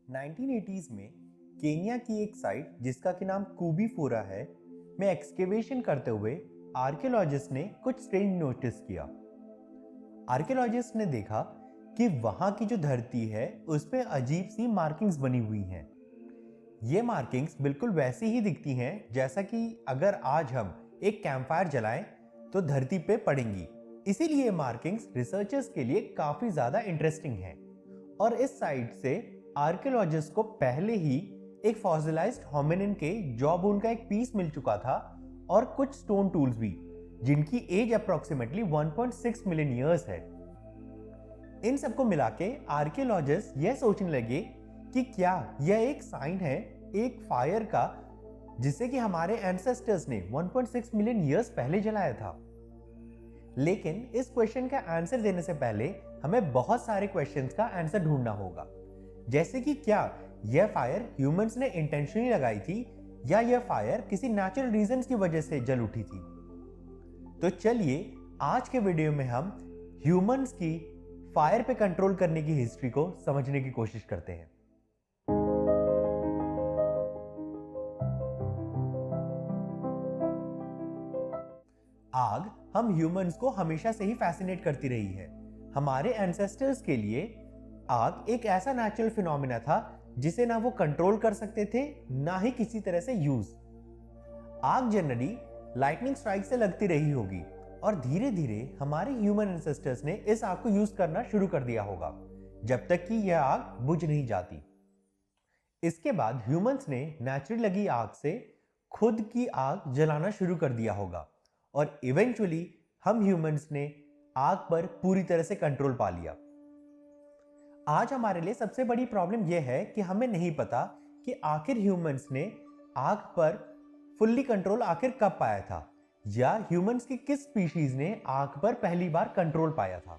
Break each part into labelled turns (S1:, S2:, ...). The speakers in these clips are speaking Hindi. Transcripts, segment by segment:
S1: 1980s में केन्या की एक साइट जिसका कि नाम कूबी फोरा है में एक्सकेवेशन करते हुए आर्कियोलॉजिस्ट ने कुछ स्ट्रेंज नोटिस किया। आर्कियोलॉजिस्ट ने देखा कि वहां की जो धरती है उस पे अजीब सी मार्किंग्स बनी हुई हैं। ये मार्किंग्स बिल्कुल वैसी ही दिखती हैं जैसा कि अगर आज हम एक कैंपफायर जलाएं तो धरती पे पड़ेंगी। इसीलिए मार्किंग्स रिसर्चर्स के लिए काफी ज्यादा इंटरेस्टिंग हैं और इस साइट से आर्कियोलॉजिस्ट को पहले ही एक फॉसिलाइज्ड होमिनिन के जॉ बोन का एक पीस मिल चुका था और कुछ स्टोन टूल्स भी जिनकी एज अप्रोक्सीमेटली 1.6 मिलियन ईयर्स है। इन सबको मिला के आर्कियोलॉजिस्ट यह सोचने लगे कि क्या यह एक साइन है एक फायर का जिसे कि हमारे एंसेस्टर्स ने 1.6 मिलियन ईयर्स पहले जलाया था। लेकिन इस क्वेश्चन का आंसर देने से पहले हमें बहुत सारे क्वेश्चंस का आंसर ढूंढना होगा, जैसे कि क्या यह फायर ह्यूमंस ने इंटेंशनली लगाई थी या यह फायर किसी नेचुरल रीजंस की वजह से जल उठी थी। तो चलिए आज के वीडियो में हम ह्यूमंस की फायर पे कंट्रोल करने की हिस्ट्री को समझने की कोशिश करते हैं। आग हम ह्यूमंस को हमेशा से ही फैसिनेट करती रही है। हमारे एंसेस्टर्स के लिए आग एक ऐसा नेचुरल फिनोमिना था जिसे ना वो कंट्रोल कर सकते थे ना ही किसी तरह से यूज। आग जनरली लाइटनिंग स्ट्राइक से लगती रही होगी और धीरे धीरे हमारे ह्यूमन एंसेस्टर्स ने इस आग को यूज करना शुरू कर दिया होगा जब तक कि यह आग बुझ नहीं जाती। इसके बाद ह्यूमंस ने नेचुरली लगी आग से खुद की आग जलाना शुरू कर दिया होगा और इवेंचुअली हम ह्यूमंस ने आग पर पूरी तरह से कंट्रोल पा लिया। आज हमारे लिए सबसे बड़ी प्रॉब्लम यह है कि हमें नहीं पता कि आखिर ह्यूमंस ने आग पर फुल्ली कंट्रोल आखिर कब पाया था या ह्यूमंस की किस स्पीशीज ने आग पर पहली बार कंट्रोल पाया था।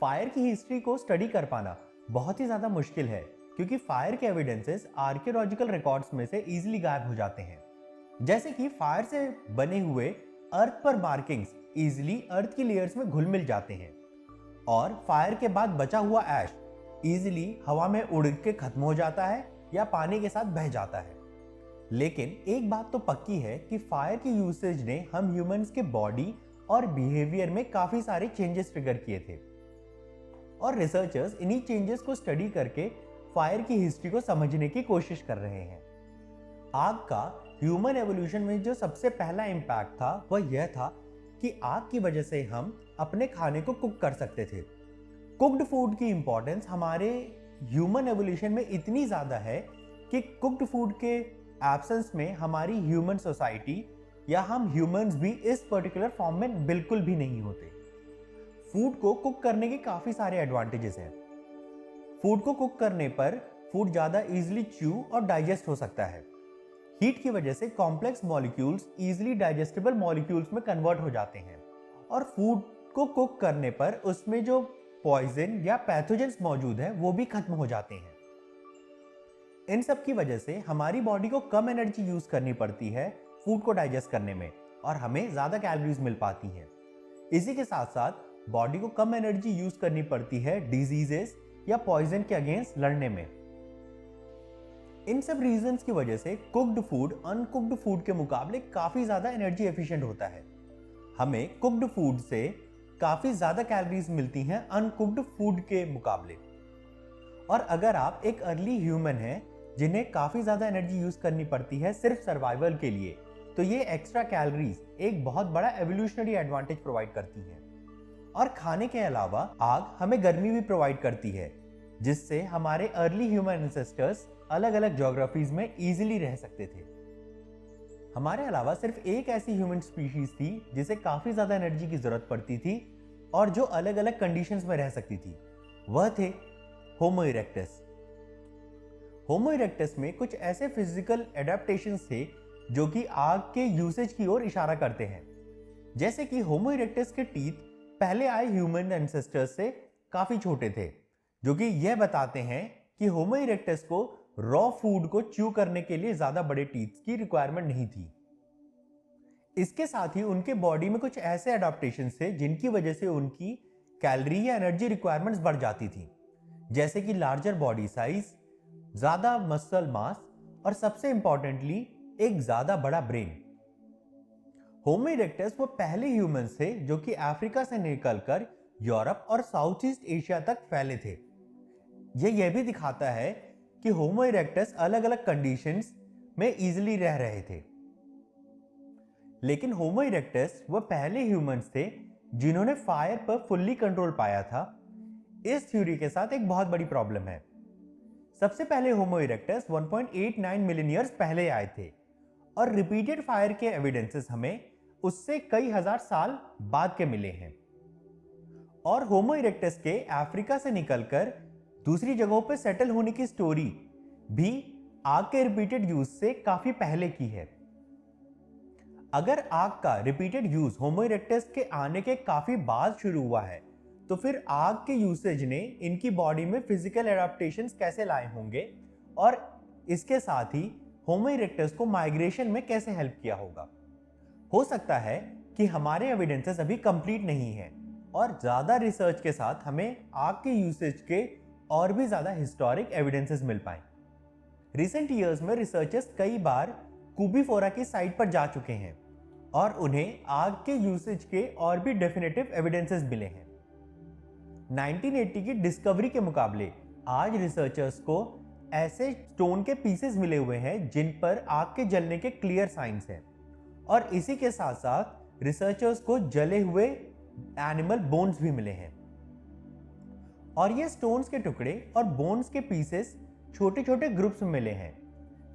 S1: फायर की हिस्ट्री को स्टडी कर पाना बहुत ही ज्यादा मुश्किल है क्योंकि फायर के एविडेंसेस आर्कियोलॉजिकल रिकॉर्ड्स में से इजीली गायब हो जाते हैं। जैसे कि फायर से बने हुए अर्थ पर मार्किंग्स इजीली अर्थ की लेयर्स में घुल मिल जाते हैं और फायर के बाद बचा हुआ ऐश इजीली हवा में उड़ के खत्म हो जाता है या पानी के साथ बह जाता है। लेकिन एक बात तो पक्की है कि फायर की यूसेज ने हम ह्यूमंस के बॉडी और बिहेवियर में काफी सारे चेंजेस ट्रिगर किए थे और रिसर्चर्स इन्हीं चेंजेस को स्टडी करके फायर की हिस्ट्री को समझने की कोशिश कर रहे हैं। आग का ह्यूमन एवोल्यूशन में जो सबसे पहला इंपैक्ट था वह यह था कि आग की वजह से हम अपने खाने को कुक कर सकते थे। कुक्ड फूड की इंपॉर्टेंस हमारे ह्यूमन एवोल्यूशन में इतनी ज्यादा है कि कुक्ड फूड के एब्सेंस में हमारी ह्यूमन सोसाइटी या हम ह्यूमंस भी इस पर्टिकुलर फॉर्म में बिल्कुल भी नहीं होते। फूड को कुक करने के काफी सारे एडवांटेजेस हैं। फूड को कुक करने पर फूड ज्यादा इजीली च्यू और डाइजेस्ट हो सकता है। हीट की वजह से complex molecules easily digestible molecules में कन्वर्ट हो जाते हैं और फूड को कुक करने पर उसमें जो पॉइजन या पैथोजेंस मौजूद है वो भी खत्म हो जाते हैं। इन सब की वजह से हमारी बॉडी को कम एनर्जी यूज करनी पड़ती है फूड को डाइजेस्ट करने में और हमें ज्यादा कैलोरीज मिल पाती हैं। इसी के साथ साथ बॉडी को कम एनर्जी यूज करनी पड़ती है डिजीजेस या पॉइजन के अगेंस्ट लड़ने में। इन सब रीजंस की वजह से कुक्ड फूड अनकुक्ड फूड के मुकाबले काफी ज्यादा एनर्जी एफिशिएंट होता है। हमें कुक्ड फूड से काफी ज्यादा कैलोरीज मिलती हैं अनकुक्ड फूड के मुकाबले। और अगर आप एक अर्ली ह्यूमन हैं जिन्हें काफी ज्यादा एनर्जी यूज करनी पड़ती है सिर्फ सर्वाइवल के लिए, तो ये एक्स्ट्रा कैलोरीज एक बहुत बड़ा एवोल्यूशनरी एडवांटेज प्रोवाइड करती हैं। और खाने के अलावा आग हमें गर्मी भी प्रोवाइड करती है जिससे हमारे अर्ली ह्यूमन एंसेस्टर्स अलग अलग ज्योग्राफीज में इजीली रह सकते थे। हमारे अलावा सिर्फ एक ऐसी ह्यूमन स्पीशीज थी जिसे काफी ज्यादा एनर्जी की जरूरत पड़ती थी और जो अलग अलग कंडीशंस में रह सकती थी, वह थे होमो इरेक्टस। होमो इरेक्टस में कुछ ऐसे फिजिकल एडेप्टेशंस थे जो कि आग के यूसेज की ओर इशारा करते हैं। जैसे कि होमो इरेक्टस के टीथ पहले आए ह्यूमन एंसेस्टर्स से काफी छोटे थे, जो कि यह बताते हैं कि होमो इरेक्टस को रॉ फूड को च्यू करने के लिए ज्यादा बड़े टीथ की रिक्वायरमेंट नहीं थी। इसके साथ ही उनके बॉडी में कुछ ऐसे अडॉप्टेशंस थे जिनकी वजह से उनकी कैलोरी या एनर्जी रिक्वायरमेंट्स बढ़ जाती थी, जैसे कि लार्जर बॉडी साइज, ज्यादा मसल मास और सबसे इंपॉर्टेंटली एक ज्यादा बड़ा ब्रेन। होमो इरेक्टस वो पहले ह्यूमंस थे जो कि अफ्रीका से निकलकर यूरोप और साउथ ईस्ट एशिया तक फैले थे। यह भी दिखाता है कि होमो इरेक्टस अलग अलग कंडीशंस में इजीली रह रहे थे। लेकिन होमो इरेक्टस वो पहले ह्यूमंस थे जिन्होंने फायर पर फुल्ली कंट्रोल पाया था। इस थ्योरी के साथ एक बहुत बड़ी प्रॉब्लम है। सबसे पहले होमो इरेक्टस 1.89 मिलियन ईयर्स पहले आए थे और रिपीटेड फायर के एविडेंसेस हमें उससे कई हजार साल बाद के मिले हैं। और होमो इरेक्टस के अफ्रीका से निकलकर दूसरी जगहों पर सेटल होने की स्टोरी भी आग के रिपीटेड यूज से काफी पहले की है। अगर आग का रिपीटेड यूज होमो इरेक्टस के आने के काफी बाद शुरू हुआ है तो फिर आग के यूसेज ने इनकी बॉडी में फिजिकल एडाप्टेशंस कैसे लाए होंगे और इसके साथ ही होमो इरेक्टस को माइग्रेशन में कैसे हेल्प किया होगा। हो सकता है कि हमारे एविडेंसेस अभी कंप्लीट नहीं है और ज्यादा रिसर्च के साथ हमें आग के यूसेज के और भी ज्यादा हिस्टोरिक एविडेंसेस मिल पाए। रिसेंट ईयर्स में रिसर्चर्स कई बार कुबीफोरा की साइट पर जा चुके हैं और उन्हें आग के यूसेज के और भी डेफिनेटिव एविडेंसेस मिले हैं। 1980 की डिस्कवरी के मुकाबले आज रिसर्चर्स को ऐसे स्टोन के पीसेस मिले हुए हैं जिन पर आग के जलने के क्लियर साइंस हैं और इसी के साथ साथ रिसर्चर्स को जले हुए एनिमल बोन्स भी मिले हैं। और ये स्टोन्स के टुकड़े और बोन्स के पीसेस छोटे छोटे ग्रुप्स में मिले हैं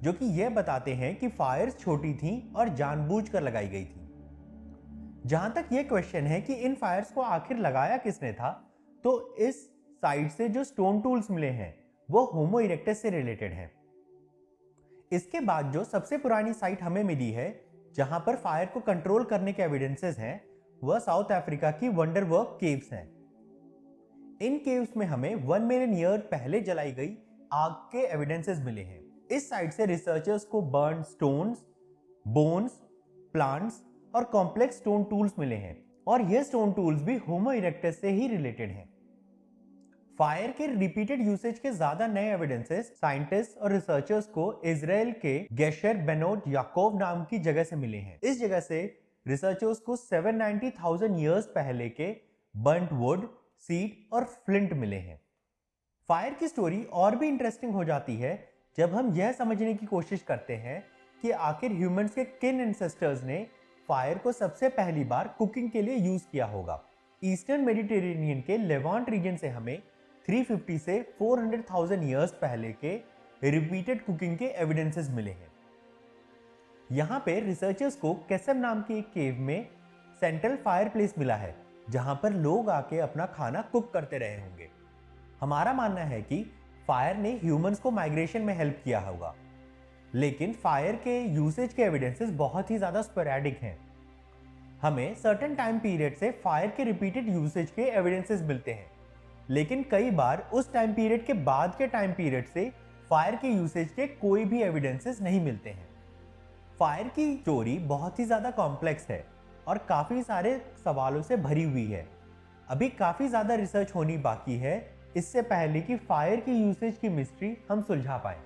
S1: जो कि यह बताते हैं कि फायर्स छोटी थी और जानबूझकर लगाई गई थी। जहां तक यह क्वेश्चन है कि इन फायर्स को आखिर लगाया किसने था, तो इस साइट से जो स्टोन टूल्स मिले हैं वो होमो इरेक्टस से रिलेटेड हैं। इसके बाद जो सबसे पुरानी साइट हमें मिली है जहां पर फायर को कंट्रोल करने के एविडेंसेस हैं वह साउथ अफ्रीका की वंडरवर्क केव्स हैं। इन केव्स में हमें 1 मिलियन ईयर पहले जलाई गई आग के एविडेंसेस मिले हैं। इस साइट से रिसर्चर्स को बर्न स्टोन्स, बोन्स, प्लांट्स और कॉम्प्लेक्स स्टोन टूल्स मिले हैं और ये स्टोन टूल्स भी होमो इरेक्टस से ही रिलेटेड हैं। फायर के रिपीटेड यूसेज के ज्यादा नए एविडेंसेस साइंटिस्ट और रिसर्चर्स को इजराइल के गेशर बेनोट याकोव नाम की जगह से मिले हैं। इस जगह से रिसर्चर्स को 790,000 ईयर्स पहले के बर्न्ट वुड, सीड और फ्लिंट मिले हैं। फायर की स्टोरी और भी इंटरेस्टिंग हो जाती है जब हम यह समझने की कोशिश करते हैं कि आखिर ह्यूमंस के किन एंसेस्टर्स ने फायर को सबसे पहली बार कुकिंग के लिए यूज किया होगा। ईस्टर्न मेडिटेरेनियन के लेवांट रीजन से हमें 350 से 400,000 ईयर्स पहले के रिपीटेड कुकिंग के एविडेंसेस मिले हैं। यहाँ पे रिसर्चर्स को केसम नाम की एक केव में सेंट्रल फायर प्लेस मिला है जहां पर लोग आके अपना खाना कुक करते रहे होंगे। हमारा मानना है कि फायर ने ह्यूमंस को माइग्रेशन में हेल्प किया होगा, लेकिन फायर के यूसेज के एविडेंसेस बहुत ही ज्यादा स्पोरेडिक हैं। हमें सर्टेन टाइम पीरियड से फायर के रिपीटेड यूसेज के एविडेंसेस मिलते हैं, लेकिन कई बार उस टाइम पीरियड के बाद के टाइम पीरियड से फायर के यूसेज के कोई भी एविडेंसेस नहीं मिलते हैं। फायर की स्टोरी बहुत ही ज्यादा कॉम्प्लेक्स है और काफी सारे सवालों से भरी हुई है। अभी काफी ज्यादा रिसर्च होनी बाकी है इससे पहले कि फायर की यूसेज की मिस्ट्री हम सुलझा पाए।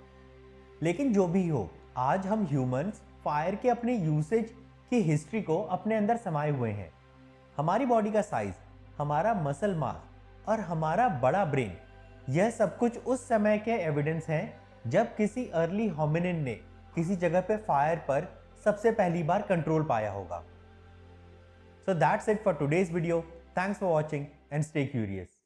S1: लेकिन जो भी हो, आज हम ह्यूमंस फायर के अपने यूसेज की हिस्ट्री को अपने अंदर समाये हुए हैं। हमारी बॉडी का साइज, हमारा मसल मास और हमारा बड़ा ब्रेन, यह सब कुछ उस समय के एविडेंस हैं जब किसी अर्ली होमिनिन ने किसी जगह पे फायर पर सबसे पहली बार कंट्रोल पाया होगा। So that's it for today's video. Thanks for watching and stay curious.